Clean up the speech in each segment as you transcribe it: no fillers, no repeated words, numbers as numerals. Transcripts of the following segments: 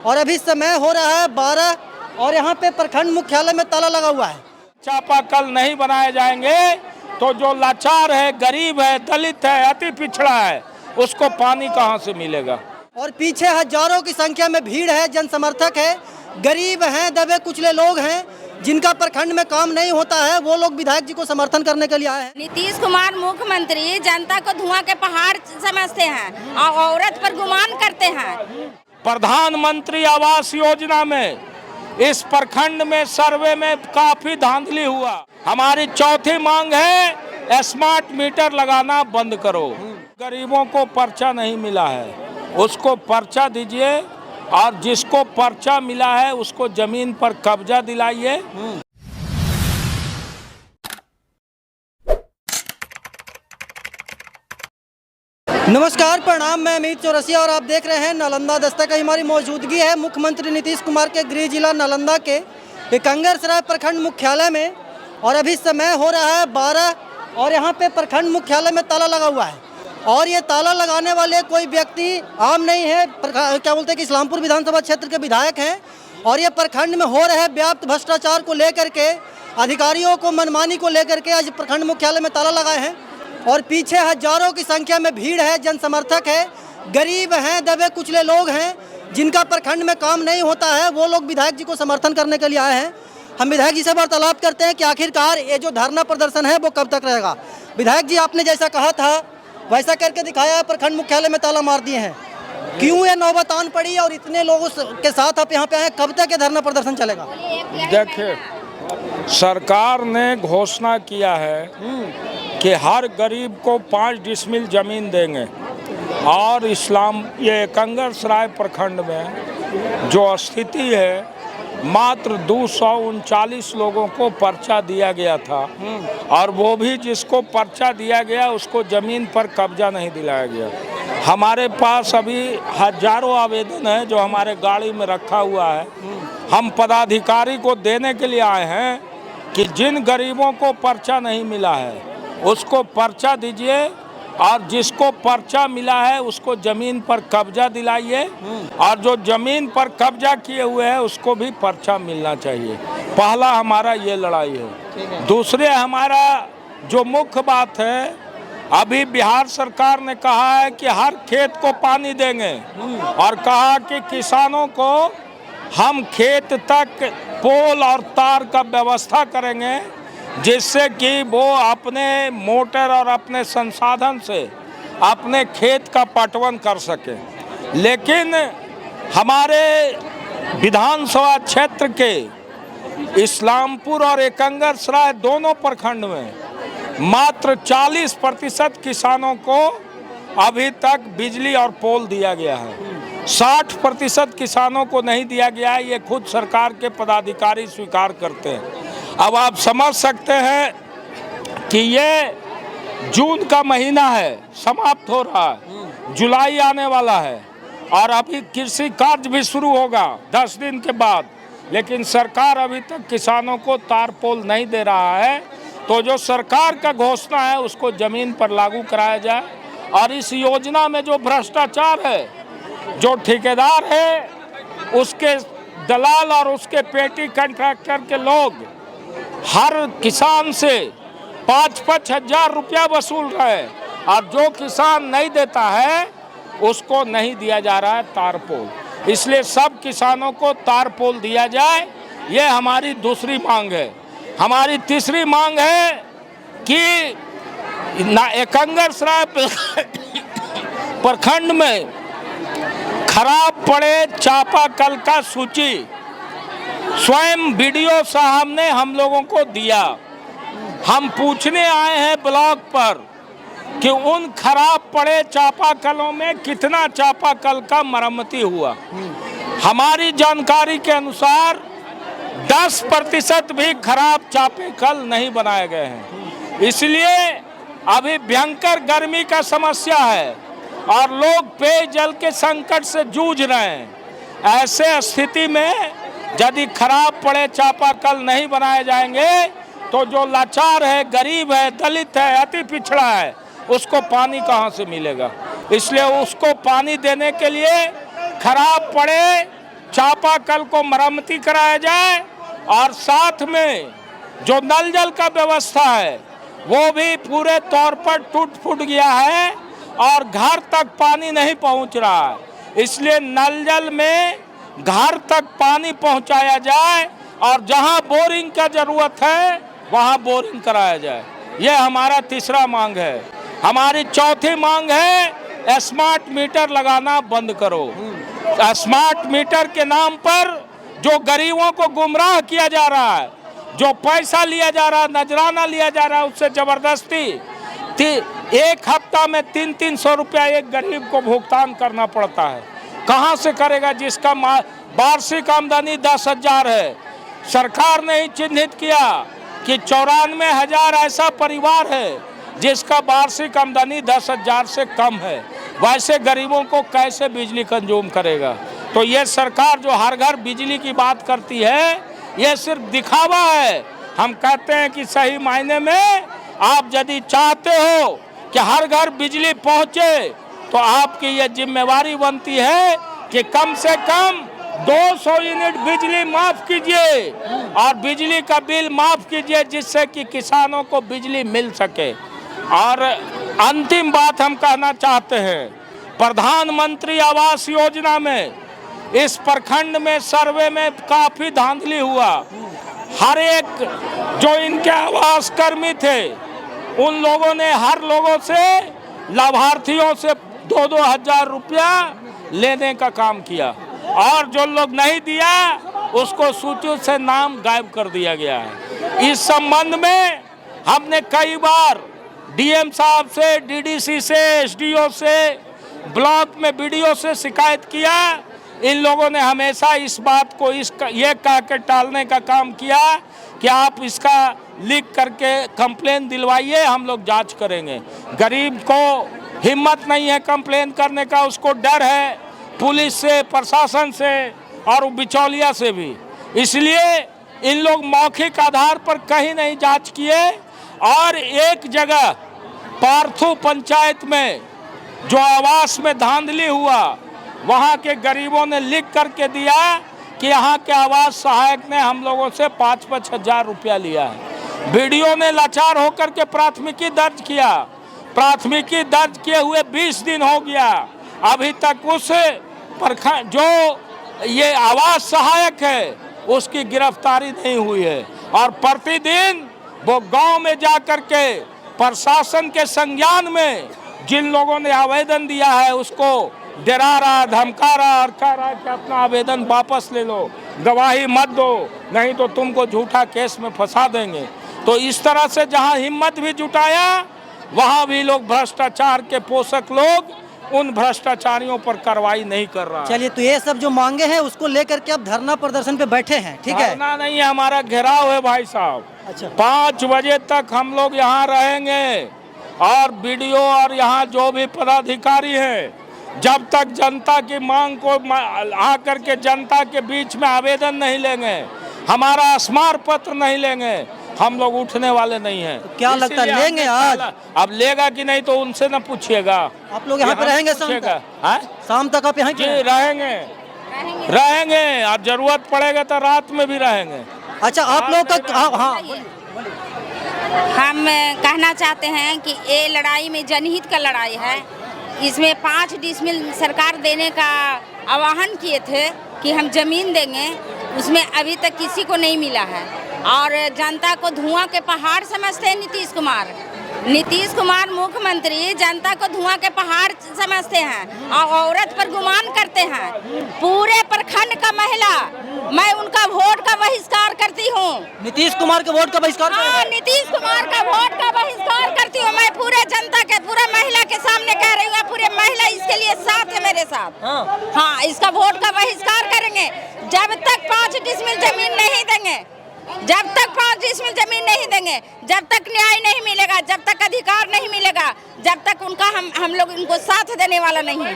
और अभी समय हो रहा है 12 और यहाँ पे प्रखंड मुख्यालय में ताला लगा हुआ है। चापाकल नहीं बनाए जाएंगे तो जो लाचार है, गरीब है, दलित है, अति पिछड़ा है, उसको पानी कहाँ से मिलेगा। और पीछे हजारों की संख्या में भीड़ है, जन समर्थक है, गरीब हैं, दबे कुचले लोग हैं, जिनका प्रखंड में काम नहीं होता है, वो लोग विधायक जी को समर्थन करने के लिए आए हैं। नीतीश कुमार मुख्यमंत्री जनता को धुआं के पहाड़ समझते हैं और औरत पर गुमान करते हैं। प्रधानमंत्री आवास योजना में इस प्रखंड में सर्वे में काफी धांधली हुआ। हमारी चौथी मांग है स्मार्ट मीटर लगाना बंद करो। गरीबों को पर्चा नहीं मिला है, उसको पर्चा दीजिए और जिसको पर्चा मिला है उसको जमीन पर कब्जा दिलाइए। नमस्कार, प्रणाम। मैं अमित चौरसिया और आप देख रहे हैं नालंदा दस्तक। हमारी मौजूदगी है मुख्यमंत्री नीतीश कुमार के गृह जिला नालंदा के एकंगरसराय प्रखंड मुख्यालय में और अभी समय हो रहा है 12 और यहाँ पे प्रखंड मुख्यालय में ताला लगा हुआ है। और ये ताला लगाने वाले कोई व्यक्ति आम नहीं है, क्या बोलते हैं कि इस्लामपुर विधानसभा क्षेत्र के विधायक हैं। और ये प्रखंड में हो रहे व्याप्त भ्रष्टाचार को लेकर के, अधिकारियों को मनमानी को लेकर के आज प्रखंड मुख्यालय में ताला लगाए हैं। और पीछे हजारों की संख्या में भीड़ है, जन समर्थक है, गरीब हैं, दबे कुचले लोग हैं, जिनका प्रखंड में काम नहीं होता है, वो लोग विधायक जी को समर्थन करने के लिए आए हैं। हम विधायक जी से वार्तालाप करते हैं कि आखिरकार ये जो धरना प्रदर्शन है वो कब तक रहेगा। विधायक जी, आपने जैसा कहा था वैसा करके दिखाया, प्रखंड मुख्यालय में ताला मार दिए हैं, क्यों ये नौबत आन पड़ी और इतने लोगों के साथ आप यहाँ पे आए, कब तक ये धरना प्रदर्शन चलेगा? देखिए, सरकार ने घोषणा किया है कि हर गरीब को 5 डिसमिल जमीन देंगे और ये एकंगरसराय प्रखंड में जो स्थिति है, मात्र 239 लोगों को पर्चा दिया गया था और वो भी जिसको पर्चा दिया गया उसको जमीन पर कब्जा नहीं दिलाया गया। हमारे पास अभी हजारों आवेदन है जो हमारे गाड़ी में रखा हुआ है। हम पदाधिकारी को देने के लिए आए हैं कि जिन गरीबों को पर्चा नहीं मिला है उसको पर्चा दीजिए और जिसको पर्चा मिला है उसको जमीन पर कब्जा दिलाइए और जो जमीन पर कब्जा किए हुए हैं उसको भी पर्चा मिलना चाहिए। पहला हमारा ये लड़ाई है। दूसरे हमारा जो मुख्य बात है, अभी बिहार सरकार ने कहा है कि हर खेत को पानी देंगे और कहा कि किसानों को हम खेत तक पोल और तार का व्यवस्था करेंगे जिससे कि वो अपने मोटर और अपने संसाधन से अपने खेत का पटवन कर सके। लेकिन हमारे विधानसभा क्षेत्र के इस्लामपुर और एकंगरसराय दोनों प्रखंड में मात्र 40% किसानों को अभी तक बिजली और पोल दिया गया है। 60% किसानों को नहीं दिया गया है। ये खुद सरकार के पदाधिकारी स्वीकार करते हैं। अब आप समझ सकते हैं कि ये जून का महीना है, समाप्त हो रहा है, जुलाई आने वाला है और अभी कृषि कार्य भी शुरू होगा 10 दिन के बाद, लेकिन सरकार अभी तक किसानों को तारपोल नहीं दे रहा है। तो जो सरकार का घोषणा है उसको जमीन पर लागू कराया जाए और इस योजना में जो भ्रष्टाचार है, जो ठेकेदार है, उसके दलाल और उसके पेटी कॉन्ट्रैक्टर के लोग हर किसान से 5-5 हजार रुपया वसूल रहे हैं और जो किसान नहीं देता है उसको नहीं दिया जा रहा है तारपोल। इसलिए सब किसानों को तारपोल दिया जाए, ये हमारी दूसरी मांग है। हमारी तीसरी मांग है कि एकंगरसराय प्रखंड में खराब पड़े चापाकल का सूची स्वयं बीडीओ साहब ने हम लोगों को दिया। हम पूछने आए हैं ब्लॉक पर कि उन खराब पड़े चापाकलों में कितना चापाकल का मरम्मती हुआ। हमारी जानकारी के अनुसार 10% भी खराब चापाकल नहीं बनाए गए हैं। इसलिए अभी भयंकर गर्मी का समस्या है और लोग पेयजल के संकट से जूझ रहे हैं। ऐसे स्थिति में यदि खराब पड़े चापाकल नहीं बनाए जाएंगे तो जो लाचार है, गरीब है, दलित है, अति पिछड़ा है, उसको पानी कहाँ से मिलेगा। इसलिए उसको पानी देने के लिए खराब पड़े चापाकल को मरम्मती कराया जाए और साथ में जो नल जल का व्यवस्था है वो भी पूरे तौर पर टूट फूट गया है और घर तक पानी नहीं पहुंच रहा है। इसलिए नल जल में घर तक पानी पहुंचाया जाए और जहां बोरिंग का जरूरत है वहां बोरिंग कराया जाए। ये हमारा तीसरा मांग है। हमारी चौथी मांग है स्मार्ट मीटर लगाना बंद करो। स्मार्ट मीटर के नाम पर जो गरीबों को गुमराह किया जा रहा है, जो पैसा लिया जा रहा है, नजराना लिया जा रहा है, उससे जबरदस्ती एक हफ्ता में 300 रुपया एक गरीब को भुगतान करना पड़ता है। कहाँ से करेगा जिसका वार्षिक आमदनी 10,000 है। सरकार ने ही चिन्हित किया कि 94,000 ऐसा परिवार है जिसका वार्षिक आमदनी 10,000 से कम है। वैसे गरीबों को कैसे बिजली कंज्यूम करेगा? तो ये सरकार जो हर घर बिजली की बात करती है ये सिर्फ दिखावा है। हम कहते हैं कि सही मायने में आप यदि चाहते हो कि हर घर बिजली पहुंचे तो आपकी ये जिम्मेवारी बनती है कि कम से कम 200 यूनिट बिजली माफ कीजिए और बिजली का बिल माफ कीजिए जिससे कि किसानों को बिजली मिल सके। और अंतिम बात हम कहना चाहते हैं, प्रधानमंत्री आवास योजना में इस प्रखंड में सर्वे में काफी धांधली हुआ। हर एक जो इनके आवास कर्मी थे उन लोगों ने हर लोगों से लाभार्थियों से 2-2 हजार रुपया लेने का काम किया और जो लोग नहीं दिया उसको सूची से नाम गायब कर दिया गया है। इस संबंध में हमने कई बार डीएम साहब से, डीडीसी से, एसडीओ से, ब्लॉक में बीडीओ से शिकायत किया। इन लोगों ने हमेशा इस बात को ये कह के टालने का काम किया कि आप इसका लिख करके कंप्लेन दिलवाइए, हम लोग जांच करेंगे। गरीब को हिम्मत नहीं है कंप्लेन करने का, उसको डर है पुलिस से, प्रशासन से और बिचौलिया से भी। इसलिए इन लोग मौखिक आधार पर कहीं नहीं जांच किए और एक जगह पार्थू पंचायत में जो आवास में धांधली हुआ वहाँ के गरीबों ने लिख करके दिया कि यहाँ के आवास सहायक ने हम लोगों से 5-5 हजार रुपया लिया है। बीडीओ ने लाचार होकर के प्राथमिकी दर्ज किया। प्राथमिकी दर्ज किए हुए 20 दिन हो गया, अभी तक उस जो ये आवास सहायक है उसकी गिरफ्तारी नहीं हुई है। और प्रतिदिन वो गांव में जाकर के प्रशासन के संज्ञान में जिन लोगों ने आवेदन दिया है उसको डरा रहा, धमका रहा और कह रहा कि अपना आवेदन वापस ले लो, गवाही मत दो, नहीं तो तुमको झूठा केस में फंसा देंगे। तो इस तरह से जहां हिम्मत भी जुटाया वहां भी लोग भ्रष्टाचार के पोषक लोग उन भ्रष्टाचारियों पर कार्रवाई नहीं कर रहा। चलिए, तो ये सब जो मांगे हैं उसको लेकर के आप धरना प्रदर्शन पे बैठे हैं, ठीक है? धरना नहीं है, हमारा घेराव है भाई साहब। अच्छा, 5 बजे तक हम लोग यहाँ रहेंगे और बीडीओ और यहाँ जो भी पदाधिकारी हैं जब तक जनता की मांग को आकर के जनता के बीच में आवेदन नहीं लेंगे, हमारा स्मार पत्र नहीं लेंगे, हम लोग उठने वाले नहीं हैं। तो क्या लगता है लेंगे आज? अब लेगा कि नहीं तो उनसे न पूछिएगा। आप लोग यहाँ पे रहेंगे शाम तक? शाम तक आप यहाँ जी रहेंगे और जरूरत पड़ेगा तो रात में भी रहेंगे। अच्छा, आप लोग का हाँ, हम कहना चाहते हैं कि ये लड़ाई में जनहित का लड़ाई है। इसमें 5 डिसमिल सरकार देने का आह्वान किए थे कि हम जमीन देंगे, उसमें अभी तक किसी को नहीं मिला है और जनता को धुआं के पहाड़ समझते हैं नीतीश कुमार। नीतीश कुमार मुख्यमंत्री जनता को धुआं के पहाड़ समझते हैं और औरत पर गुमान करते हैं। पूरे प्रखंड का महिला, मैं उनका वोट का बहिष्कार करती हूँ। नीतीश कुमार के वोट का बहिष्कार? हाँ, नीतीश कुमार का वोट का बहिष्कार करती हूँ। मैं पूरे जनता के, पूरे महिला के सामने कह रही हूँ, पूरे महिला इसके लिए साथ है मेरे साथ। हाँ, इसका वोट का बहिष्कार करेंगे जब तक 5 डिसमिल जमीन नहीं देंगे, जब तक 5 डिसमिल जमीन नहीं देंगे, जब तक न्याय नहीं मिलेगा, जब तक अधिकार नहीं मिलेगा, जब तक उनका हम लोग इनको साथ देने वाला नहीं है।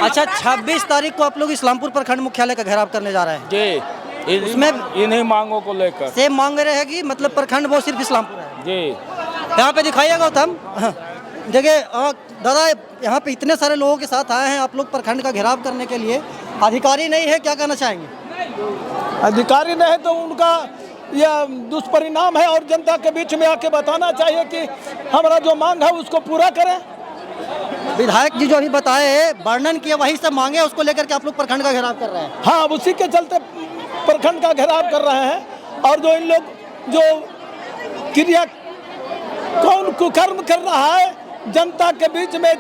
अच्छा, 26 तारीख को आप लोग इस्लामपुर प्रखंड मुख्यालय का घेराव करने जा रहे हैं जी। इसमें इन्हीं मांगों को लेकर सेम मांग रहेगी, मतलब प्रखंड वो सिर्फ इस्लामपुर है जी। यहाँ पे दिखाइए गौतम। देखिए दादा, यहाँ पे इतने सारे लोगों के साथ आए हैं आप लोग प्रखंड का घेराव करने के लिए, अधिकारी नहीं है, क्या कहना चाहेंगे? अधिकारी नहीं तो उनका यह दुष्परिणाम है और जनता के बीच में आके बताना चाहिए कि हमारा जो मांग है उसको पूरा करें। विधायक जी जो अभी बताए, वर्णन किए, वही सब मांगे, उसको लेकर के आप लोग प्रखंड का घेराव कर रहे हैं। हाँ, उसी के चलते प्रखंड का घेराव कर रहे हैं। और जो इन लोग जो क्रिया कौन कुकर्म कर रहा है जनता के बीच में,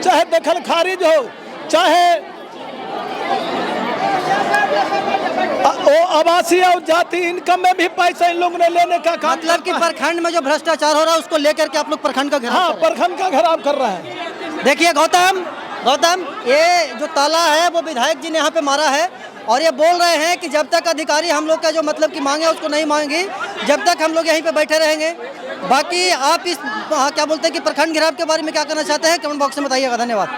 चाहे दखल खारिज हो, चाहे वो आवासीय और जाति इनकम में भी पैसा इन लोगों ने लेने का काम। मतलब कि प्रखंड में जो भ्रष्टाचार हो रहा है उसको लेकर के आप लोग प्रखंड का घेराव हाँ, कर रहे हैं। प्रखंड का घेराव कर रहे हैं। देखिए गौतम, ये जो ताला है वो विधायक जी ने यहाँ पे मारा है और ये बोल रहे हैं कि जब तक अधिकारी हम लोग का जो मतलब की मांगे उसको नहीं मांगी, जब तक हम लोग यहीं पे बैठे रहेंगे। बाकी आप इस क्या बोलते हैं कि प्रखंड घेराव के बारे में क्या कहना चाहते हैं, कमेंट बॉक्स में बताइएगा। धन्यवाद।